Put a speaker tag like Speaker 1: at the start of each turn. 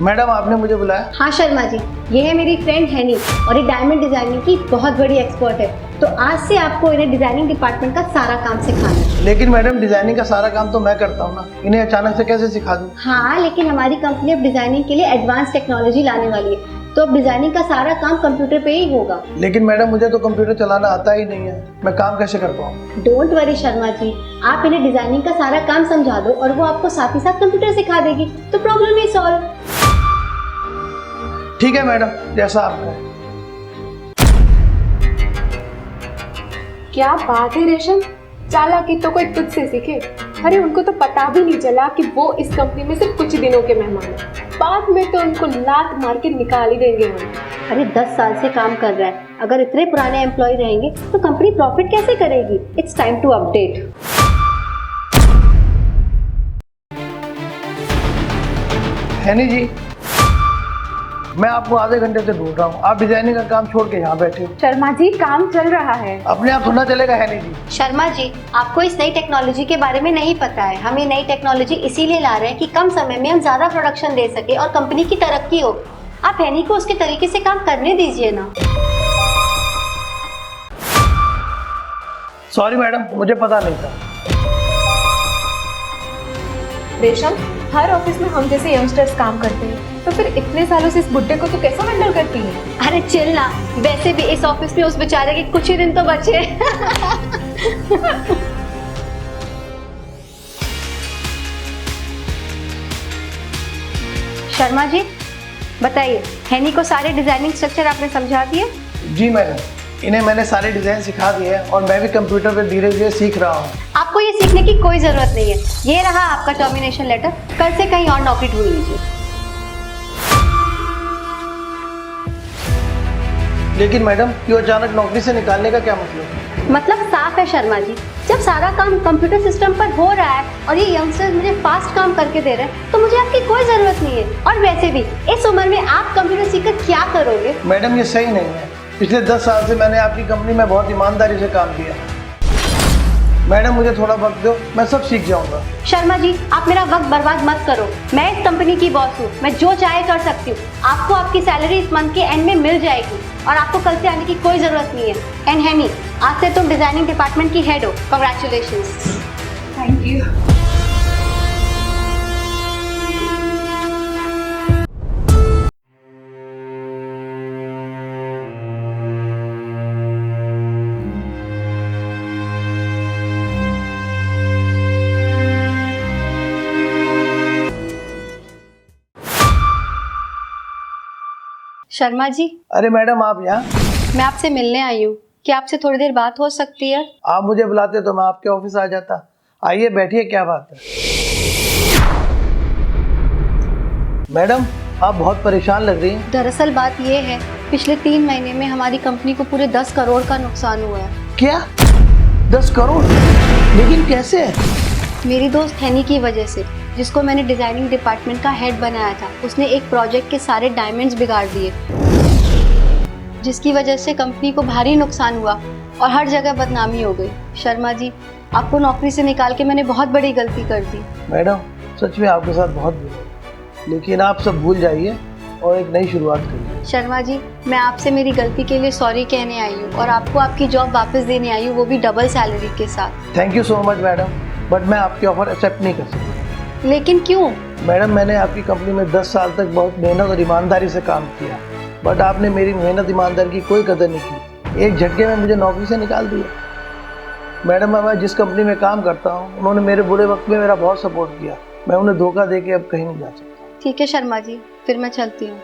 Speaker 1: Madam आपने मुझे बुलाया?
Speaker 2: हाँ शर्मा जी, ये है मेरी फ्रेंड हैनी और ये डायमंड डिजाइनिंग की बहुत बड़ी एक्सपर्ट है। तो आज से आपको इन्हें डिजाइनिंग डिपार्टमेंट का सारा काम सिखाना है।
Speaker 1: लेकिन मैडम डिजाइनिंग का सारा काम तो मैं करता हूँ ना, इन्हें अचानक से कैसे सिखा दूँ?
Speaker 2: हाँ, लेकिन हमारी कंपनी अब डिजाइनिंग के लिए एडवांस टेक्नोलॉजी लाने वाली है, तो अब डिजाइनिंग का सारा काम कंप्यूटर पे ही होगा।
Speaker 1: लेकिन मैडम मुझे तो कंप्यूटर चलाना आता ही नहीं है, मैं काम कैसे कर पाऊँ?
Speaker 2: डोंट वरी शर्मा जी, आप इन्हें डिजाइनिंग का सारा काम समझा दो और वो आपको साथ ही साथ कंप्यूटर सिखा देगी, तो प्रॉब्लम ही सॉल्व।
Speaker 1: ठीक है मैडम, जैसा आप कहें।
Speaker 3: क्या बात है रेशम, चालाकी तो कोई तुझसे सीखे। अरे उनको तो पता भी नहीं चला कि वो इस कंपनी में सिर्फ कुछ दिनों के मेहमान हैं। बाद में तो उनको लात मार के निकाल ही देंगे हम।
Speaker 2: अरे 10 साल से काम कर रहा है, अगर इतने पुराने एम्प्लॉय रहेंगे तो कंपनी प्रॉफिट कैसे करेगी? It's time to update.
Speaker 1: Haini ji, मैं आपको आधे घंटे से ढूंढ रहा हूँ, आप डिजाइनिंग का काम छोड़ के यहाँ बैठे हो।
Speaker 3: शर्मा जी, काम चल रहा है।
Speaker 1: अपने आप थोड़ा चलेगा हैनी जी।
Speaker 2: शर्मा जी, आपको इस नई टेक्नोलॉजी के बारे में नहीं पता है। हम ये नई टेक्नोलॉजी इसीलिए ला रहे हैं कि कम समय में हम ज्यादा प्रोडक्शन दे सके और कंपनी की तरक्की हो। आप हैनी को उसके तरीके से काम करने दीजिए ना।
Speaker 1: सॉरी मैडम, मुझे पता नहीं था।
Speaker 3: रेशम, हर ऑफिस में हम जैसे यंगस्टर्स काम करते हैं, तो फिर इतने सालों से इस बुड्ढे को तो कैसे हैंडल करती है?
Speaker 2: अरे चिल ना, वैसे भी इस ऑफिस में उस बेचारे के कुछ ही दिन तो बचे। शर्मा जी बताइए, हैनी को सारे डिजाइनिंग स्ट्रक्चर आपने समझा दिए?
Speaker 1: जी मैडम, इन्हें मैंने सारे डिजाइन सिखा दिए हैं और मैं भी कंप्यूटर पर धीरे धीरे सीख रहा हूँ।
Speaker 2: आपको ये सीखने की कोई जरूरत नहीं है। ये रहा आपका टर्मिनेशन लेटर, कल से कहीं और नौकरी ढूंढ लीजिए।
Speaker 1: लेकिन मैडम, क्यों अचानक नौकरी से निकालने का क्या मतलब?
Speaker 2: मतलब साफ है शर्मा जी, जब सारा काम कंप्यूटर सिस्टम पर हो रहा है और ये यंगस्टर्स मुझे फास्ट काम करके दे रहे हैं, तो मुझे आपकी कोई जरूरत नहीं है। और वैसे भी इस उम्र में आप कंप्यूटर सीखकर क्या करोगे?
Speaker 1: मैडम ये सही नहीं है। पिछले 10 साल से मैंने आपकी कंपनी में बहुत ईमानदारी से काम किया। मैडम मुझे थोड़ा वक्त दो, मैं सब सीख जाऊंगा।
Speaker 2: शर्मा जी, आप मेरा वक्त बर्बाद मत करो। मैं इस कंपनी की बॉस हूँ, मैं जो चाहे कर सकती हूँ। आपको आपकी सैलरी इस मंथ के एंड में मिल जाएगी और आपको कल से आने की कोई जरूरत नहीं है। एंड हैनी, आज से तुम डिजाइनिंग डिपार्टमेंट की हेड हो। Congratulations.
Speaker 3: Thank you.
Speaker 2: Sharma ji.
Speaker 1: अरे मैडम, आप यहाँ?
Speaker 2: मैं आपसे मिलने आई हूँ, क्या आपसे थोड़ी देर बात हो सकती है?
Speaker 1: आप मुझे बुलाते तो मैं आपके ऑफिस आ जाता। आइए बैठिए, क्या बात है? मैडम आप बहुत परेशान लग रही हैं।
Speaker 2: दरअसल बात ये है, पिछले 3 महीने में हमारी कंपनी को पूरे 10 करोड़ का नुकसान हुआ है।
Speaker 1: क्या 10 करोड़? लेकिन कैसे?
Speaker 2: मेरी दोस्त हैनी की वजह से, जिसको मैंने डिजाइनिंग डिपार्टमेंट का हेड बनाया था, उसने एक प्रोजेक्ट के सारे डायमंड्स बिगाड़ दिए, जिसकी वजह से कंपनी को भारी नुकसान हुआ और हर जगह बदनामी हो गई। शर्मा जी, आपको नौकरी से निकाल के मैंने बहुत बड़ी गलती कर दी।
Speaker 1: मैडम सच में आपके साथ बहुत बुरा है, लेकिन आप सब भूल जाइए और एक नई शुरुआत करिए।
Speaker 2: शर्मा जी, मैं आपसे मेरी गलती के लिए सॉरी कहने आई हूँ और आपको आपकी जॉब वापस देने आई हूँ, वो भी डबल सैलरी के साथ।
Speaker 1: Thank you so much madam, but मैं आपकी ऑफर एक्सेप्ट नहीं कर सकती।
Speaker 2: लेकिन क्यों?
Speaker 1: मैडम मैंने आपकी कंपनी में 10 साल तक बहुत मेहनत और ईमानदारी से काम किया, बट आपने मेरी मेहनत ईमानदारी की कोई कदर नहीं की। एक झटके में मुझे नौकरी से निकाल दिया। मैडम मैं जिस कंपनी में काम करता हूँ, उन्होंने मेरे बुरे वक्त में मेरा बहुत सपोर्ट किया। मैं उन्हें धोखा दे के अब कहीं नहीं जा सकता।
Speaker 2: ठीक है शर्मा जी, फिर मैं चलती हूँ।